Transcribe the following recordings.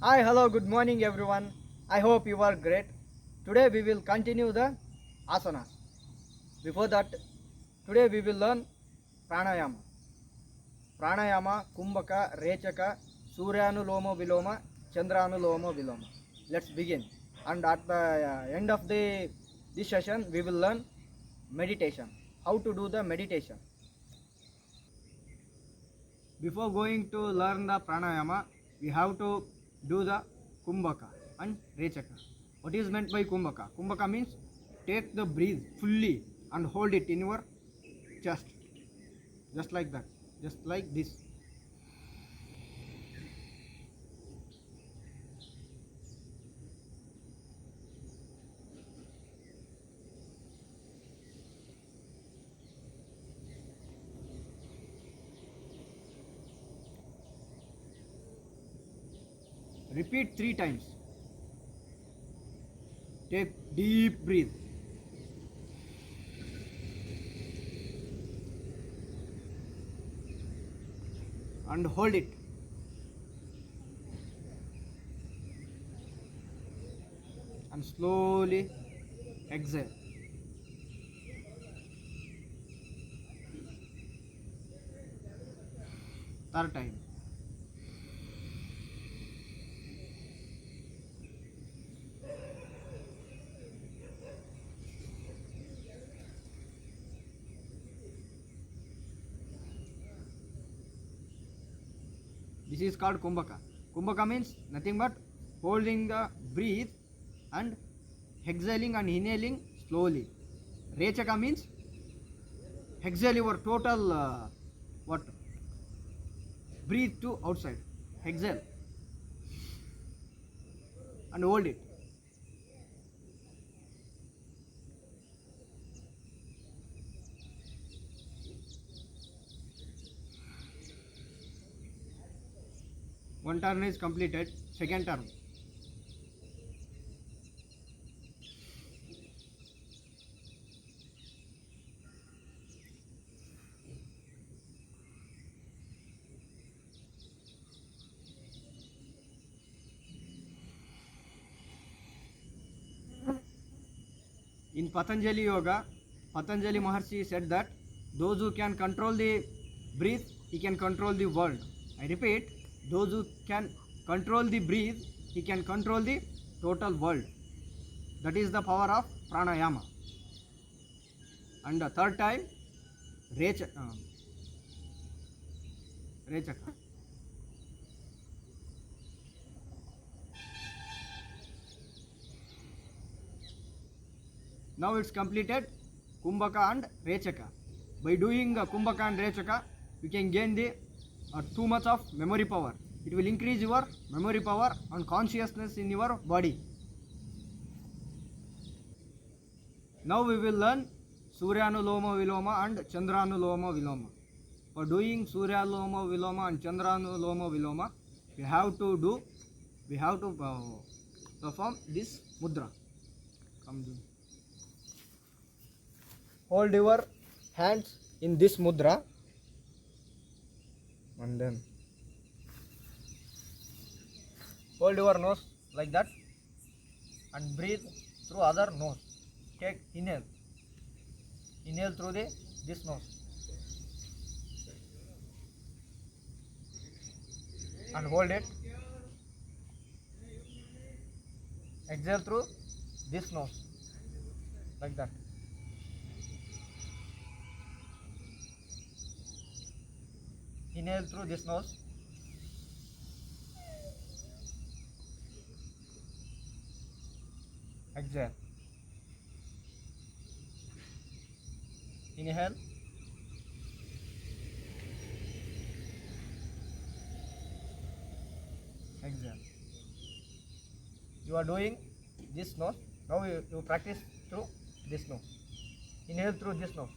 Hi, hello, good morning everyone. I hope you are great. Today we will continue the asanas. Before that, today we will learn pranayama. Pranayama, Kumbhaka, Rechaka, Suryanuloma Viloma, Chandranuloma Viloma. Let's begin. And at the end of this session, we will learn meditation. How to do the meditation. Before going to learn the pranayama, we have to do the kumbhaka and rechaka. What is meant by kumbhaka? Kumbhaka means take the breath fully and hold it in your chest, just like that, just like this. Repeat 3 times. Take deep breath and hold it. And slowly exhale. Third time. This is called kumbhaka. Kumbhaka means nothing but holding the breath and exhaling and inhaling slowly. Rechaka means exhale your total what breathe to outside. Exhale and hold it. One turn is completed. Second turn. In Patanjali Yoga, Patanjali Maharshi said that those who can control the breath, he can control the world. I repeat, those who can control the breath, he can control the total world. That is the power of pranayama. And the third time, Rechaka. Now it's completed Kumbhaka and Rechaka. By doing Kumbhaka and Rechaka, you can gain the too much of memory power. It will increase your memory power and consciousness in your body. Now we will learn Suryanuloma Viloma and Chandranuloma Viloma. For doing Suryaloma Viloma and Chandranuloma Viloma, we have to perform this mudra. Come do. Hold your hands in this mudra and then hold your nose like that and breathe through other nose. Take inhale through this nose and hold it. Exhale through this nose like that. Inhale through this nose. Exhale. Inhale. Exhale. You are doing this nose. Now you practice through this nose. Inhale through this nose.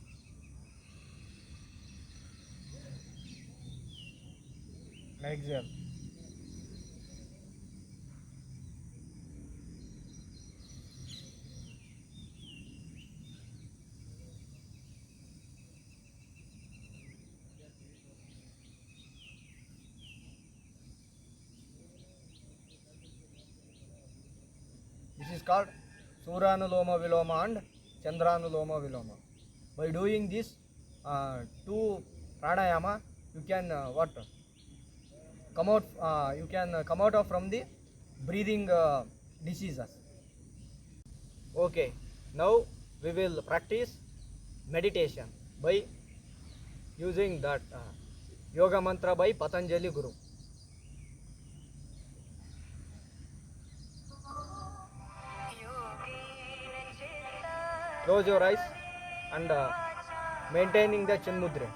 Exhale. is called Suranuloma Viloma and Chandranuloma Viloma. By doing this two pranayama, you can come out. You can come out of from the breathing diseases. Okay, now we will practice meditation by using that yoga mantra by Patanjali Guru. Close your eyes and maintaining the chin mudra.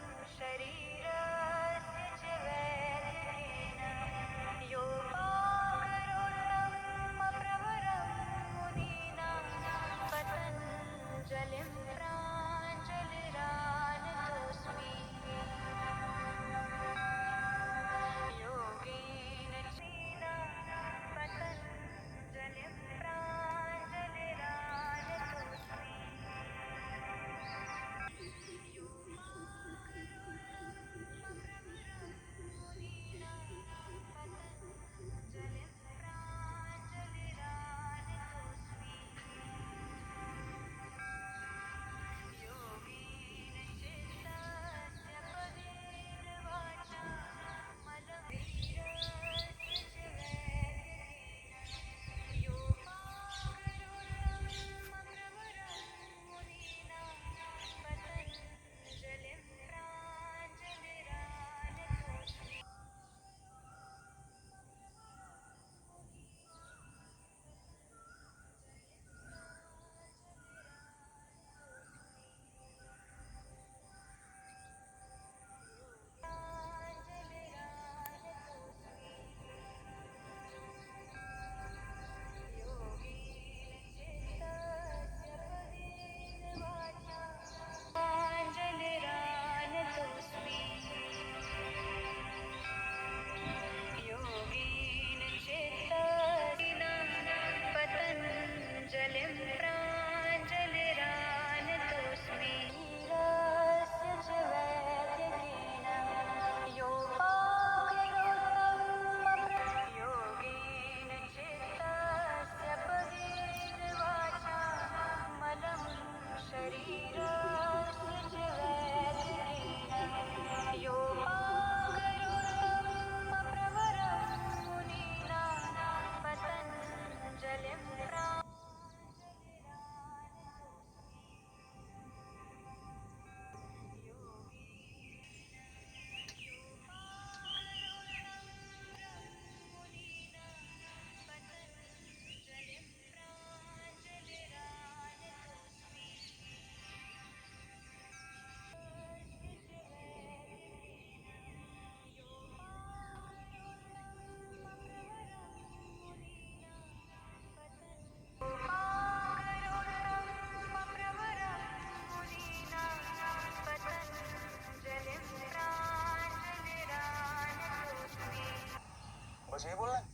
बस ये बोलना है।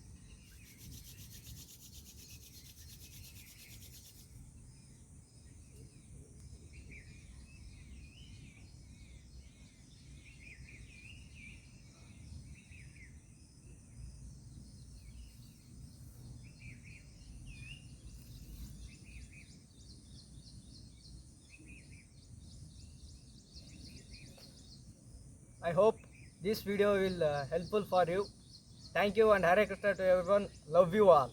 I hope this video will helpful for you. Thank you and Hare Krishna to everyone. Love you all.